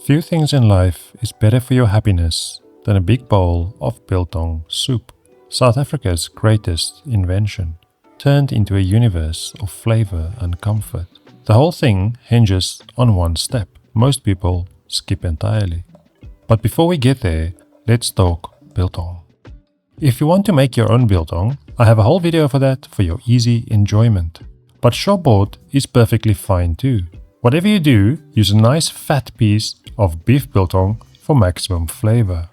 Few things in life is better for your happiness than a big bowl of biltong soup, South Africa's greatest invention, turned into a universe of flavor and comfort. The whole thing hinges on one step most people skip entirely. But before we get there, let's talk biltong. If you want to make your own biltong, I have a whole video for that for your easy enjoyment. But shop-bought is perfectly fine too. Whatever you do, use a nice fat piece of beef biltong for maximum flavor.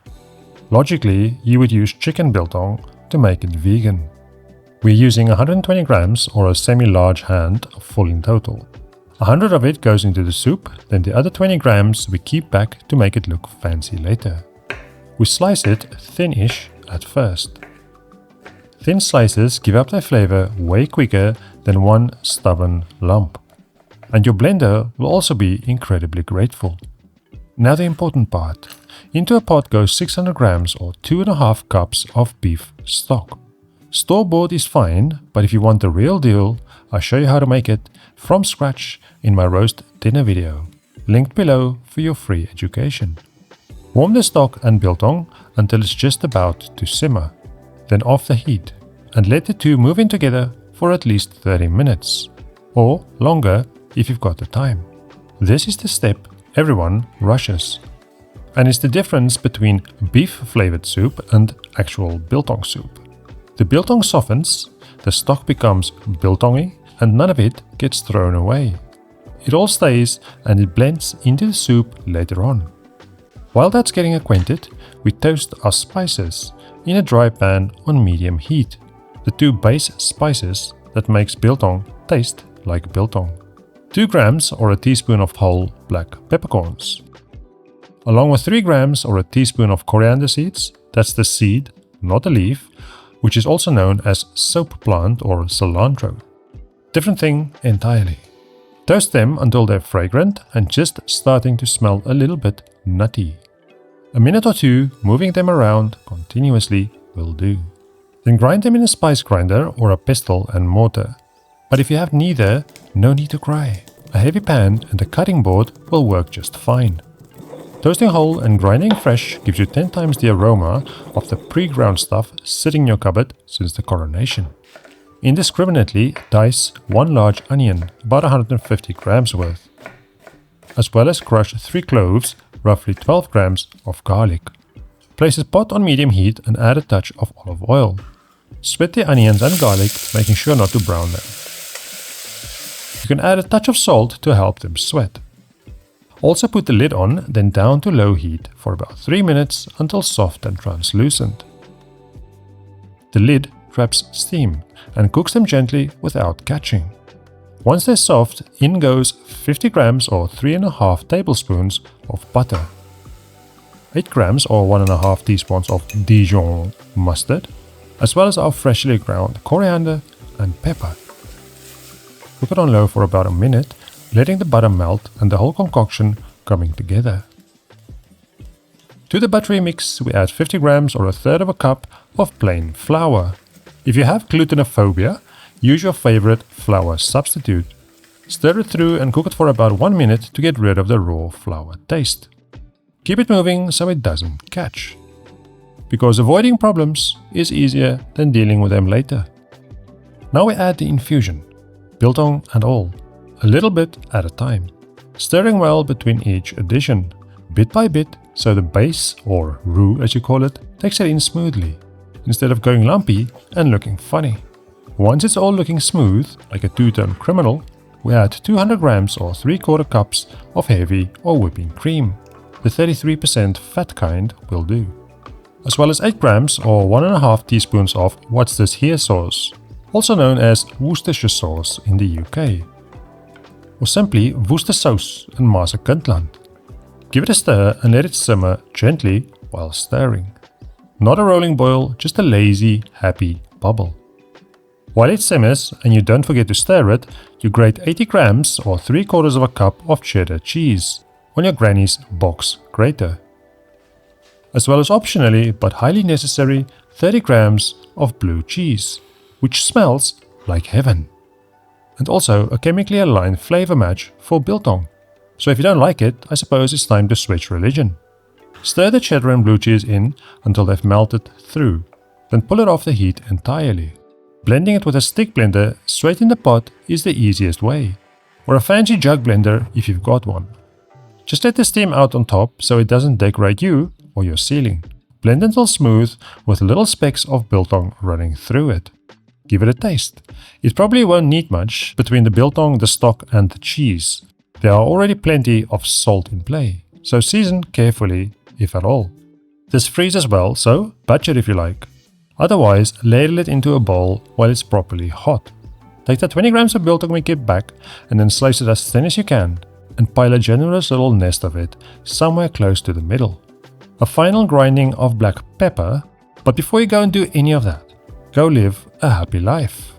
Logically, you would use chicken biltong to make it vegan. We're using 120 grams or a semi-large hand full in total. 100 of it goes into the soup, then the other 20 grams we keep back to make it look fancy later. We slice it thin-ish at first. Thin slices give up their flavor way quicker than one stubborn lump. And your blender will also be incredibly grateful. Now the important part. Into a pot goes 600 grams or 2.5 cups of beef stock. Store-bought is fine, but if you want the real deal, I'll show you how to make it from scratch in my roast dinner video, linked below for your free education. Warm the stock and biltong until it's just about to simmer, then off the heat, and let the two move in together for at least 30 minutes, or longer if you've got the time. This is the step everyone rushes, and it's the difference between beef-flavored soup and actual biltong soup. The biltong softens, the stock becomes biltongy, and none of it gets thrown away. It all stays and it blends into the soup later on. While that's getting acquainted, we toast our spices in a dry pan on medium heat, the two base spices that makes biltong taste like biltong. 2 grams or a teaspoon of whole black peppercorns, along with 3 grams or a teaspoon of coriander seeds, that's the seed, not the leaf, which is also known as soap plant or cilantro. Different thing entirely. Toast them until they're fragrant and just starting to smell a little bit nutty. A minute or two moving them around continuously will do. Then grind them in a spice grinder or a pestle and mortar. But if you have neither, no need to cry. A heavy pan and a cutting board will work just fine. Toasting whole and grinding fresh gives you 10 times the aroma of the pre-ground stuff sitting in your cupboard since the coronation. Indiscriminately dice 1 large onion, about 150 grams worth, as well as crush 3 cloves, roughly 12 grams of garlic. Place the pot on medium heat and add a touch of olive oil. Sweat the onions and garlic, making sure not to brown them. You can add a touch of salt to help them sweat. Also put the lid on, then down to low heat for about 3 minutes until soft and translucent. The lid traps steam and cooks them gently without catching. Once they're soft, in goes 50 grams or 3.5 tablespoons of butter, 8 grams or 1.5 teaspoons of Dijon mustard, as well as our freshly ground coriander and pepper. Cook it on low for about a minute, letting the butter melt and the whole concoction coming together. To the buttery mix, we add 50 grams or 1/3 of a cup of plain flour. If you have glutenophobia, use your favorite flour substitute. Stir it through and cook it for about 1 minute to get rid of the raw flour taste. Keep it moving so it doesn't catch, because avoiding problems is easier than dealing with them later. Now we add the infusion, biltong and all, a little bit at a time, stirring well between each addition, bit by bit, so the base, or roux as you call it, takes it in smoothly, instead of going lumpy and looking funny. Once it's all looking smooth, like a two-tone criminal, we add 200 grams or 3/4 cups of heavy or whipping cream. The 33% fat kind will do, as well as 8 grams or 1.5 teaspoons of what's this here sauce, also known as Worcestershire sauce in the UK, or simply Worcestersaus in Maasai-Kindland. Give it a stir and let it simmer gently while stirring. Not a rolling boil, just a lazy, happy bubble. While it simmers and you don't forget to stir it, you grate 80 grams or 3/4 of a cup of cheddar cheese on your granny's box grater, as well as optionally but highly necessary 30 grams of blue cheese, which smells like heaven, and also a chemically aligned flavor match for biltong, So if you don't like it, I suppose it's time to switch religion. Stir the cheddar and blue cheese in until they've melted through. Then pull it off the heat entirely. Blending it with a stick blender straight in the pot is the easiest way, or a fancy jug blender if you've got one. Just let the steam out on top so it doesn't decorate you or your ceiling. Blend until smooth with little specks of biltong running through it. Give it a taste. It probably won't need much between the biltong, the stock and the cheese. There are already plenty of salt in play, so season carefully if at all. This freezes well, so batch it if you like. Otherwise, ladle it into a bowl while it's properly hot. Take the 20 grams of biltong we keep back and then slice it as thin as you can and pile a generous little nest of it somewhere close to the middle. A final grinding of black pepper, but before you go and do any of that, go live a happy life.